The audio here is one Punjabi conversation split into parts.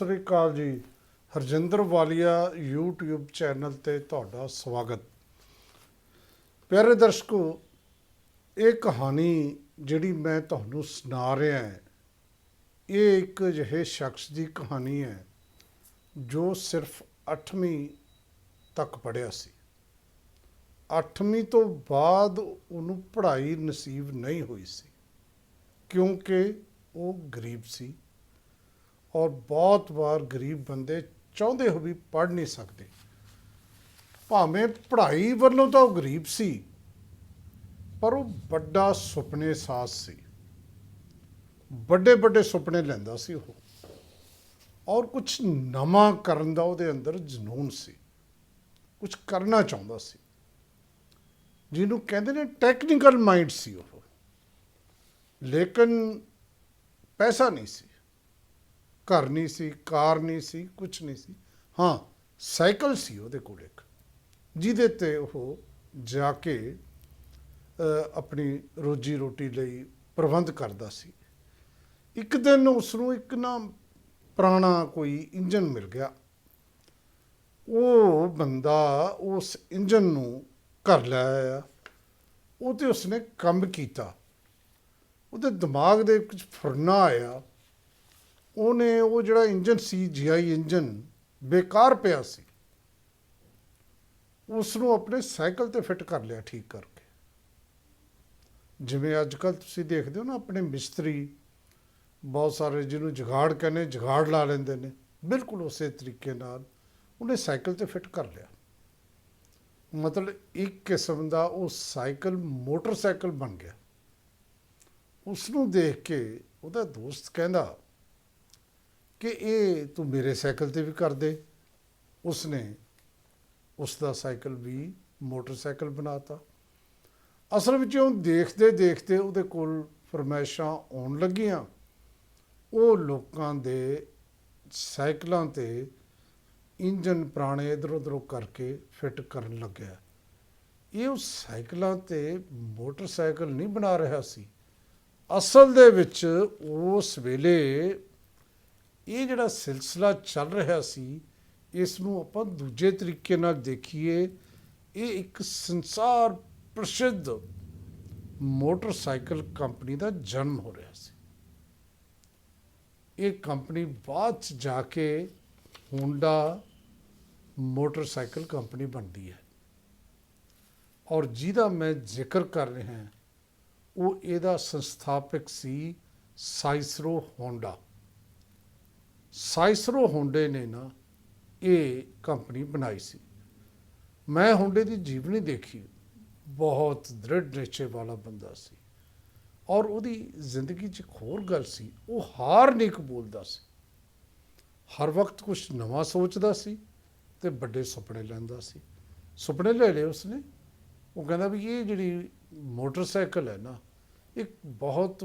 ਸਤਿ ਸ਼੍ਰੀ ਅਕਾਲ ਜੀ। ਹਰਜਿੰਦਰ ਵਾਲੀਆ YouTube ਚੈਨਲ ਤੇ ਤੁਹਾਡਾ ਸਵਾਗਤ। ਪਿਆਰੇ ਦਰਸ਼ਕੋ, ਇਹ ਕਹਾਣੀ ਜਿਹੜੀ ਮੈਂ ਤੁਹਾਨੂੰ ਸੁਣਾ ਰਿਹਾ ਹਾਂ, ਇਹ ਇੱਕ ਅਜਿਹੇ ਸ਼ਖਸ ਦੀ ਕਹਾਣੀ ਹੈ ਜੋ ਸਿਰਫ 8ਵੀਂ ਤੱਕ ਪੜ੍ਹਿਆ ਸੀ। 8ਵੀਂ ਤੋਂ ਬਾਅਦ ਉਹਨੂੰ ਪੜ੍ਹਾਈ ਨਸੀਬ ਨਹੀਂ ਹੋਈ ਸੀ ਕਿਉਂਕਿ ਉਹ ਗਰੀਬ ਸੀ। ਔਰ ਬਹੁਤ ਵਾਰ ਗਰੀਬ ਬੰਦੇ ਚਾਹੁੰਦੇ ਹੋ ਵੀ ਪੜ੍ਹ ਨਹੀਂ ਸਕਦੇ। ਭਾਵੇਂ ਪੜ੍ਹਾਈ ਵੱਲੋਂ ਤਾਂ ਉਹ ਗਰੀਬ ਸੀ, ਪਰ ਉਹ ਵੱਡਾ ਸੁਪਨੇ ਸਾਜ਼ ਸੀ। ਵੱਡੇ ਵੱਡੇ ਸੁਪਨੇ ਲੈਂਦਾ ਸੀ ਉਹ, ਔਰ ਕੁਝ ਨਵਾਂ ਕਰਨ ਦਾ ਉਹਦੇ ਅੰਦਰ ਜਨੂਨ ਸੀ। ਕੁਝ ਕਰਨਾ ਚਾਹੁੰਦਾ ਸੀ, ਜਿਹਨੂੰ ਕਹਿੰਦੇ ਨੇ ਟੈਕਨੀਕਲ ਮਾਈਂਡ ਸੀ ਉਹ। ਲੇਕਿਨ ਪੈਸਾ ਨਹੀਂ ਸੀ, ਘਰ ਨਹੀਂ ਸੀ, ਕਾਰ ਨਹੀਂ ਸੀ, ਕੁਝ ਨਹੀਂ ਸੀ। ਹਾਂ, ਸਾਈਕਲ ਸੀ ਉਹਦੇ ਕੋਲ ਇੱਕ, ਜਿਹਦੇ ਤੇ ਉਹ ਜਾ ਕੇ ਆਪਣੀ ਰੋਜੀ ਰੋਟੀ ਲਈ ਪ੍ਰਬੰਧ ਕਰਦਾ ਸੀ। ਇੱਕ ਦਿਨ ਉਸ ਨੂੰ ਇੱਕ ਨਾ ਪੁਰਾਣਾ ਕੋਈ ਇੰਜਨ ਮਿਲ ਗਿਆ। ਉਹ ਬੰਦਾ ਉਸ ਇੰਜਨ ਨੂੰ ਘਰ ਲੈ ਆਇਆ। ਉਹ 'ਤੇ ਉਸਨੇ ਕੰਮ ਕੀਤਾ। ਉਹਦੇ ਦਿਮਾਗ ਦੇ ਕੁਝ ਫੁਰਨਾ ਆਇਆ। ਉਹਨੇ ਉਹ ਜਿਹੜਾ ਇੰਜਨ ਸੀ, GI ਇੰਜਨ ਬੇਕਾਰ ਪਿਆ ਸੀ, ਉਸ ਨੂੰ ਆਪਣੇ ਸਾਈਕਲ ਤੇ ਫਿੱਟ ਕਰ ਲਿਆ, ਠੀਕ ਕਰਕੇ। ਜਿਵੇਂ ਅੱਜ ਕੱਲ੍ਹ ਤੁਸੀਂ ਦੇਖਦੇ ਹੋ ਨਾ, ਆਪਣੇ ਮਿਸਤਰੀ ਬਹੁਤ ਸਾਰੇ ਜਿਹਨੂੰ ਜੁਗਾੜ ਕਹਿੰਦੇ, ਜੁਗਾੜ ਲਾ ਲੈਂਦੇ ਨੇ, ਬਿਲਕੁਲ ਉਸੇ ਤਰੀਕੇ ਨਾਲ ਉਹਨੇ ਸਾਈਕਲ ਤੇ ਫਿੱਟ ਕਰ ਲਿਆ। ਮਤਲਬ ਇੱਕ ਕਿਸਮ ਦਾ ਉਹ ਸਾਈਕਲ ਮੋਟਰਸਾਈਕਲ ਬਣ ਗਿਆ। ਉਸ ਨੂੰ ਦੇਖ ਕੇ ਉਹਦਾ ਦੋਸਤ ਕਹਿੰਦਾ ਕਿ ਇਹ ਤੂੰ ਮੇਰੇ ਸਾਈਕਲ ਤੇ ਵੀ ਕਰ ਦੇ। ਉਸਨੇ ਉਸ ਦਾ ਸਾਈਕਲ ਵੀ ਮੋਟਰਸਾਈਕਲ ਬਣਾਤਾ। ਅਸਲ ਵਿੱਚ ਉਹ ਦੇਖਦੇ ਦੇਖਦੇ ਉਹਦੇ ਕੋਲ ਫਰਮਾਇਸ਼ਾਂ ਆਉਣ ਲੱਗੀਆਂ। ਉਹ ਲੋਕਾਂ ਦੇ ਸਾਈਕਲਾਂ ਤੇ ਇੰਜਨ ਪੁਰਾਣੇ ਇੱਧਰ ਉੱਧਰੋਂ ਕਰਕੇ ਫਿੱਟ ਕਰਨ ਲੱਗਿਆ। ਇਹ ਉਸ ਸਾਈਕਲਾਂ ਤੇ ਮੋਟਰਸਾਈਕਲ ਨਹੀਂ ਬਣਾ ਰਿਹਾ ਸੀ। ਅਸਲ ਦੇ ਵਿੱਚ ਉਸ ਵੇਲੇ ਇਹ ਜਿਹੜਾ ਸਿਲਸਿਲਾ ਚੱਲ ਰਿਹਾ ਸੀ, ਇਸ ਨੂੰ ਆਪਾਂ ਦੂਜੇ ਤਰੀਕੇ ਨਾਲ ਦੇਖੀਏ, ਇਹ ਇੱਕ ਸੰਸਾਰ ਪ੍ਰਸਿੱਧ ਮੋਟਰਸਾਈਕਲ ਕੰਪਨੀ ਦਾ ਜਨਮ ਹੋ ਰਿਹਾ ਸੀ। ਇਹ ਕੰਪਨੀ ਬਾਅਦ 'ਚ ਜਾ ਕੇ ਹੋਂਡਾ ਮੋਟਰਸਾਈਕਲ ਕੰਪਨੀ ਬਣਦੀ ਹੈ। ਔਰ ਜਿਹਦਾ ਮੈਂ ਜ਼ਿਕਰ ਕਰ ਰਿਹਾ, ਉਹ ਇਹਦਾ ਸੰਸਥਾਪਕ ਸੀ ਸਾਈਸਰੋ ਹੋਂਡਾ। ਸਾਈਸਰੋ ਹੋਂਡੇ ਨੇ ਨਾ ਇਹ ਕੰਪਨੀ ਬਣਾਈ ਸੀ। ਮੈਂ ਹੋਂਡੇ ਦੀ ਜੀਵਨੀ ਦੇਖੀ, ਬਹੁਤ ਦ੍ਰਿੜ ਨਿਸ਼ਚੇ ਵਾਲਾ ਬੰਦਾ ਸੀ। ਔਰ ਉਹਦੀ ਜ਼ਿੰਦਗੀ 'ਚ ਇੱਕ ਹੋਰ ਗੱਲ ਸੀ, ਉਹ ਹਾਰ ਨਹੀਂ ਕਬੂਲਦਾ ਸੀ। ਹਰ ਵਕਤ ਕੁਝ ਨਵਾਂ ਸੋਚਦਾ ਸੀ ਅਤੇ ਵੱਡੇ ਸੁਪਨੇ ਲੈਂਦਾ ਸੀ। ਸੁਪਨੇ ਲੈ ਲਏ ਉਸਨੇ। ਉਹ ਕਹਿੰਦਾ ਵੀ ਇਹ ਜਿਹੜੀ ਮੋਟਰਸਾਈਕਲ ਹੈ ਨਾ, ਇਹ ਬਹੁਤ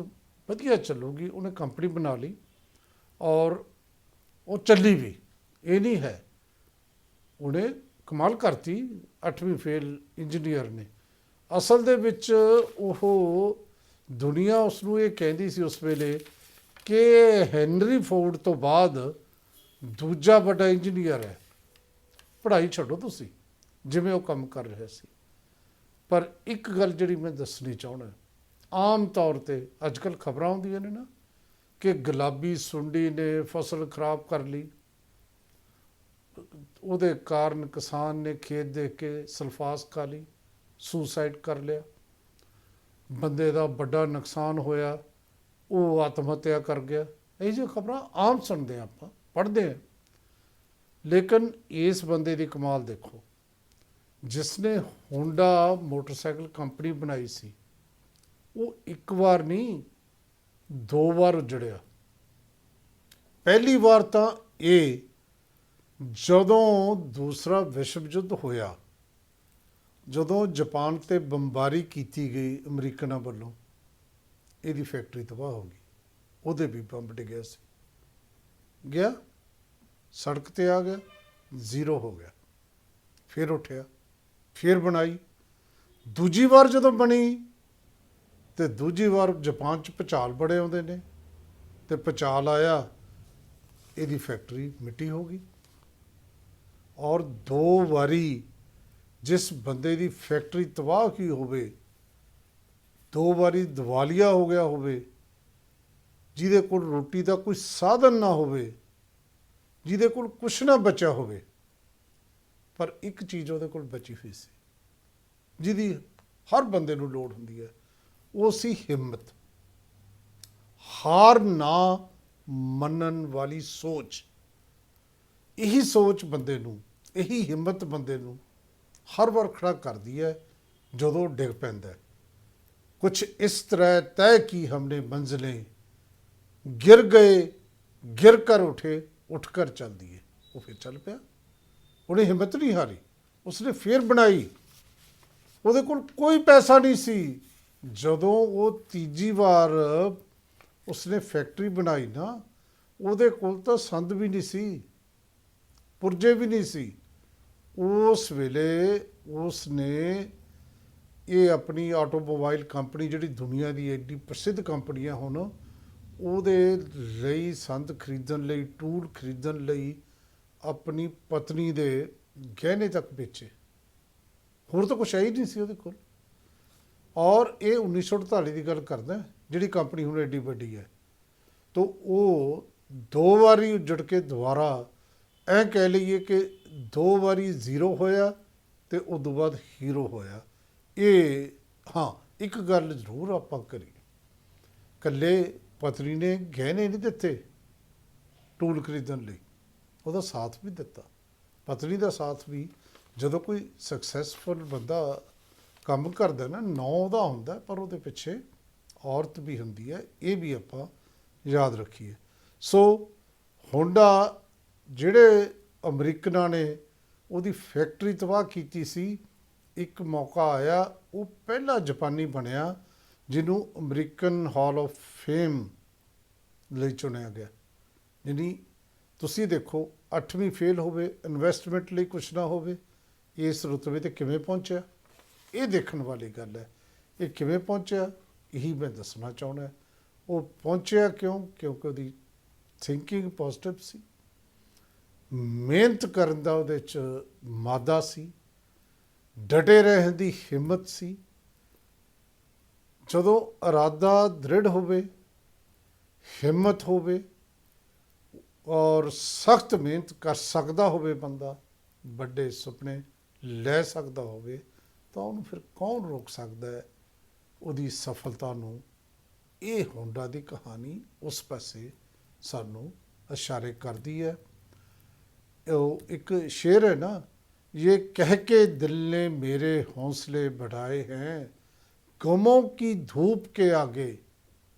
ਵਧੀਆ ਚੱਲੂਗੀ। ਉਹਨੇ ਕੰਪਨੀ ਬਣਾ ਲਈ ਔਰ ਉਹ ਚੱਲੀ ਵੀ। ਇਹ ਨਹੀਂ ਹੈ, ਉਹਨੇ ਕਮਾਲ ਕਰਤੀ। 8ਵੀਂ ਫੇਲ ਇੰਜੀਨੀਅਰ ਨੇ। ਅਸਲ ਦੇ ਵਿੱਚ ਉਹ ਦੁਨੀਆ ਉਸ ਨੂੰ ਇਹ ਕਹਿੰਦੀ ਸੀ ਉਸ ਵੇਲੇ ਕਿ ਹੈਨਰੀ ਫੋਰਡ ਤੋਂ ਬਾਅਦ ਦੂਜਾ ਵੱਡਾ ਇੰਜੀਨੀਅਰ ਹੈ। ਪੜ੍ਹਾਈ ਛੱਡੋ ਤੁਸੀਂ, ਜਿਵੇਂ ਉਹ ਕੰਮ ਕਰ ਰਿਹਾ ਸੀ। ਪਰ ਇੱਕ ਗੱਲ ਜਿਹੜੀ ਮੈਂ ਦੱਸਣੀ ਚਾਹੁੰਦਾ, ਆਮ ਤੌਰ 'ਤੇ ਅੱਜ ਕੱਲ੍ਹ ਖਬਰਾਂ ਆਉਂਦੀਆਂ ਨੇ ਨਾ ਕਿ ਗੁਲਾਬੀ ਸੁੰਡੀ ਨੇ ਫਸਲ ਖਰਾਬ ਕਰ ਲਈ, ਉਹਦੇ ਕਾਰਨ ਕਿਸਾਨ ਨੇ ਖੇਤ ਦੇਖ ਕੇ ਸਲਫਾਸ ਖਾ ਲਈ, ਸੁਸਾਈਡ ਕਰ ਲਿਆ। ਬੰਦੇ ਦਾ ਵੱਡਾ ਨੁਕਸਾਨ ਹੋਇਆ, ਉਹ ਆਤਮ ਹੱਤਿਆ ਕਰ ਗਿਆ। ਇਹ ਜਿਹੀ ਖਬਰਾਂ ਆਮ ਸੁਣਦੇ ਹਾਂ, ਆਪਾਂ ਪੜ੍ਹਦੇ ਹਾਂ। ਲੇਕਿਨ ਇਸ ਬੰਦੇ ਦੀ ਕਮਾਲ ਦੇਖੋ, ਜਿਸਨੇ ਹੋਂਡਾ ਮੋਟਰਸਾਈਕਲ ਕੰਪਨੀ ਬਣਾਈ ਸੀ, ਉਹ ਇੱਕ ਵਾਰ ਨਹੀਂ, 2 ਵਾਰ ਉਜੜਿਆ। ਪਹਿਲੀ ਵਾਰ ਤਾਂ ਇਹ ਜਦੋਂ ਦੂਸਰਾ ਵਿਸ਼ਵ ਯੁੱਧ ਹੋਇਆ, ਜਦੋਂ ਜਾਪਾਨ 'ਤੇ ਬੰਬਾਰੀ ਕੀਤੀ ਗਈ ਅਮਰੀਕਨਾਂ ਵੱਲੋਂ, ਇਹਦੀ ਫੈਕਟਰੀ ਤਬਾਹ ਹੋ ਗਈ। ਉਹਦੇ ਵੀ ਬੰਬ ਡਿੱਗਿਆ ਸੀ, ਗਿਆ ਸੜਕ 'ਤੇ ਆ ਗਿਆ, ਜ਼ੀਰੋ ਹੋ ਗਿਆ। ਫਿਰ ਉੱਠਿਆ, ਫਿਰ ਬਣਾਈ। ਦੂਜੀ ਵਾਰ ਜਦੋਂ ਬਣੀ ਤੇ ਦੂਜੀ ਵਾਰ ਜਾਪਾਨ 'ਚ ਭੁਚਾਲ ਬੜੇ ਆਉਂਦੇ ਨੇ, ਤੇ ਭੁਚਾਲ ਆਇਆ ਇਹਦੀ ਫੈਕਟਰੀ ਮਿੱਟੀ ਹੋ ਗਈ। ਔਰ 2 ਵਾਰੀ ਜਿਸ ਬੰਦੇ ਦੀ ਫੈਕਟਰੀ ਤਬਾਹ ਕੀ ਹੋਵੇ, 2 ਵਾਰੀ ਦਿਵਾਲੀਆ ਹੋ ਗਿਆ ਹੋਵੇ, ਜਿਹਦੇ ਕੋਲ ਰੋਟੀ ਦਾ ਕੋਈ ਸਾਧਨ ਨਾ ਹੋਵੇ, ਜਿਹਦੇ ਕੋਲ ਕੁਛ ਨਾ ਬਚਿਆ ਹੋਵੇ, ਪਰ ਇੱਕ ਚੀਜ਼ ਉਹਦੇ ਕੋਲ ਬਚੀ ਹੋਈ ਸੀ ਜਿਹਦੀ ਹਰ ਬੰਦੇ ਨੂੰ ਲੋੜ ਹੁੰਦੀ ਹੈ, ਉਹ ਸੀ ਹਿੰਮਤ। ਹਾਰ ਨਾ ਮੰਨਣ ਵਾਲੀ ਸੋਚ। ਇਹੀ ਸੋਚ ਬੰਦੇ ਨੂੰ, ਇਹੀ ਹਿੰਮਤ ਬੰਦੇ ਨੂੰ ਹਰ ਵਾਰ ਖੜਾ ਕਰਦੀ ਹੈ ਜਦੋਂ ਡਿੱਗ ਪੈਂਦਾ ਹੈ। कुछ इस तरह तय की हमने मंजिलें, गिर गए गिर कर उठे उठ कर चल दिए। वो फिर चल पिया, उन्हें हिम्मत नहीं हारी, उसने फिर बनाई। ਉਹਦੇ ਕੋਲ ਕੋਈ ਪੈਸਾ ਨਹੀਂ ਸੀ। ਜਦੋਂ ਉਹ ਤੀਜੀ ਵਾਰ ਉਸਨੇ ਫੈਕਟਰੀ ਬਣਾਈ ਨਾ, ਉਹਦੇ ਕੋਲ ਤਾਂ ਸੰਦ ਵੀ ਨਹੀਂ ਸੀ, ਪੁਰਜੇ ਵੀ ਨਹੀਂ ਸੀ। ਉਸ ਵੇਲੇ ਉਸਨੇ ਇਹ ਆਪਣੀ ਆਟੋਮੋਬਾਈਲ ਕੰਪਨੀ, ਜਿਹੜੀ ਦੁਨੀਆ ਦੀ ਐਡੀ ਪ੍ਰਸਿੱਧ ਕੰਪਨੀ ਹੈ ਹੁਣ, ਉਹਦੇ ਲਈ ਸੰਦ ਖਰੀਦਣ ਲਈ, ਟੂਲ ਖਰੀਦਣ ਲਈ ਆਪਣੀ ਪਤਨੀ ਦੇ ਗਹਿਣੇ ਤੱਕ ਵੇਚੇ। ਹੋਰ ਤਾਂ ਕੁਛ ਹੈ ਹੀ ਨਹੀਂ ਸੀ ਉਹਦੇ ਕੋਲ। ਔਰ ਇਹ 1948 ਦੀ ਗੱਲ ਕਰਦਾ, ਜਿਹੜੀ ਕੰਪਨੀ ਹੁਣ ਐਡੀ ਵੱਡੀ ਹੈ। ਤਾਂ ਉਹ 2 ਵਾਰੀ ਉੱਜੜ ਕੇ ਦੁਬਾਰਾ ਐਂ ਕਹਿ ਲਈਏ ਕਿ 2 ਵਾਰੀ ਜ਼ੀਰੋ ਹੋਇਆ ਅਤੇ ਉਦੋਂ ਬਾਅਦ ਹੀਰੋ ਹੋਇਆ। ਇਹ ਹਾਂ, ਇੱਕ ਗੱਲ ਜ਼ਰੂਰ ਆਪਾਂ ਕਰੀਏ, ਇਕੱਲੇ ਪਤਨੀ ਨੇ ਗਹਿਣੇ ਨਹੀਂ ਦਿੱਤੇ ਟੂਲ ਖਰੀਦਣ ਲਈ, ਉਹਦਾ ਸਾਥ ਵੀ ਦਿੱਤਾ। ਪਤਨੀ ਦਾ ਸਾਥ ਵੀ, ਜਦੋਂ ਕੋਈ ਸਕਸੈਸਫੁਲ ਬੰਦਾ ਕੰਮ ਕਰਦਾ ਨਾ, ਨਾਂ ਉਹਦਾ ਹੁੰਦਾ ਪਰ ਉਹਦੇ ਪਿੱਛੇ ਔਰਤ ਵੀ ਹੁੰਦੀ ਹੈ। ਇਹ ਵੀ ਆਪਾਂ ਯਾਦ ਰੱਖੀਏ। ਸੋ ਹੋਂਡਾ, ਜਿਹੜੇ ਅਮਰੀਕਨਾਂ ਨੇ ਉਹਦੀ ਫੈਕਟਰੀ ਤਬਾਹ ਕੀਤੀ ਸੀ, ਇੱਕ ਮੌਕਾ ਆਇਆ, ਉਹ ਪਹਿਲਾ ਜਾਪਾਨੀ ਬਣਿਆ ਜਿਹਨੂੰ ਅਮਰੀਕਨ ਹਾਲ ਆਫ ਫੇਮ ਲਈ ਚੁਣਿਆ ਗਿਆ। ਯਾਨੀ ਤੁਸੀਂ ਦੇਖੋ, 8ਵੀਂ ਫੇਲ ਹੋਵੇ, ਇਨਵੈਸਟਮੈਂਟ ਲਈ ਕੁਛ ਨਾ ਹੋਵੇ, ਇਸ ਰੁਤਬੇ 'ਤੇ ਕਿਵੇਂ ਪਹੁੰਚਿਆ, ਇਹ ਦੇਖਣ ਵਾਲੀ ਗੱਲ ਹੈ। ਇਹ ਕਿਵੇਂ ਪਹੁੰਚਿਆ, ਇਹੀ ਮੈਂ ਦੱਸਣਾ ਚਾਹੁੰਦਾ। ਉਹ ਪਹੁੰਚਿਆ ਕਿਉਂ? ਕਿਉਂਕਿ ਉਹਦੀ ਥਿੰਕਿੰਗ ਪੋਜ਼ਿਟਿਵ ਸੀ, ਮਿਹਨਤ ਕਰਨ ਦਾ ਉਹਦੇ 'ਚ ਮਾਦਾ ਸੀ, ਡਟੇ ਰਹਿਣ ਦੀ ਹਿੰਮਤ ਸੀ। ਜਦੋਂ ਇਰਾਦਾ ਦ੍ਰਿੜ ਹੋਵੇ, ਹਿੰਮਤ ਹੋਵੇ ਔਰ ਸਖਤ ਮਿਹਨਤ ਕਰ ਸਕਦਾ ਹੋਵੇ ਬੰਦਾ, ਵੱਡੇ ਸੁਪਨੇ ਲੈ ਸਕਦਾ ਹੋਵੇ, ਤਾਂ ਉਹਨੂੰ ਫਿਰ ਕੌਣ ਰੋਕ ਸਕਦਾ ਹੈ ਉਹਦੀ ਸਫਲਤਾ ਨੂੰ। ਇਹ ਹੋਂਡਾ ਦੀ ਕਹਾਣੀ ਉਸ ਪਾਸੇ ਸਾਨੂੰ ਇਸ਼ਾਰੇ ਕਰਦੀ ਹੈ। ਉਹ ਇੱਕ ਸ਼ੇਰ ਹੈ ਨਾ, ये कह के दिल ने मेरे हौसले बढ़ाए हैं, गमों की धूप के आगे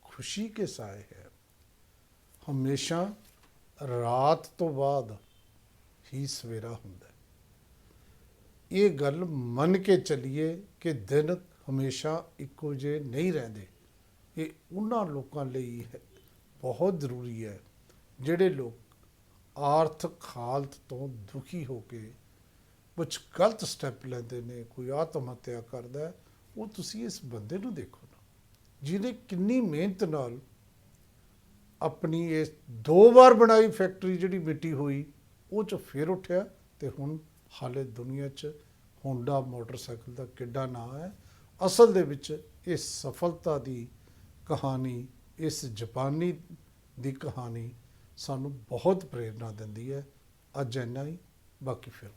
खुशी के साए है। हमेशा रात तो बाद ही सवेरा ਹੁੰਦਾ। ਇਹ ਗੱਲ ਮੰਨ ਕੇ ਚੱਲੀਏ ਕਿ ਦਿਨ ਹਮੇਸ਼ਾ ਇੱਕੋ ਜਿਹੇ ਨਹੀਂ ਰਹਿੰਦੇ। ਇਹ ਉਹਨਾਂ ਲੋਕਾਂ ਲਈ ਹੈ, ਬਹੁਤ ਜ਼ਰੂਰੀ ਹੈ, ਜਿਹੜੇ ਲੋਕ ਆਰਥਿਕ ਹਾਲਤ ਤੋਂ ਦੁਖੀ ਹੋ ਕੇ ਕੁਛ ਗਲਤ ਸਟੈਪ ਲੈਂਦੇ ਨੇ, ਕੋਈ ਆਤਮ ਹੱਤਿਆ ਕਰਦਾ। ਉਹ ਤੁਸੀਂ ਇਸ ਬੰਦੇ ਨੂੰ ਦੇਖੋ ਨਾ, ਜਿਹਨੇ ਕਿੰਨੀ ਮਿਹਨਤ ਨਾਲ ਆਪਣੀ ਇਹ 2 ਵਾਰ ਬਣਾਈ ਫੈਕਟਰੀ, ਜਿਹੜੀ ਮਿੱਟੀ ਹੋਈ, ਉਹ 'ਚ ਫਿਰ ਉੱਠਿਆ ਅਤੇ ਹੁਣ ਹਾਲੇ ਦੁਨੀਆ 'ਚ ਹੋਂਡਾ ਮੋਟਰਸਾਈਕਲ ਦਾ ਕਿੱਡਾ ਨਾਂ ਹੈ। ਅਸਲ ਦੇ ਵਿੱਚ ਇਹ ਸਫਲਤਾ ਦੀ ਕਹਾਣੀ, ਇਸ ਜਾਪਾਨੀ ਦੀ ਕਹਾਣੀ ਸਾਨੂੰ ਬਹੁਤ ਪ੍ਰੇਰਨਾ ਦਿੰਦੀ ਹੈ। ਅੱਜ ਇੰਨਾ ਹੀ, ਬਾਕੀ ਫਿਰ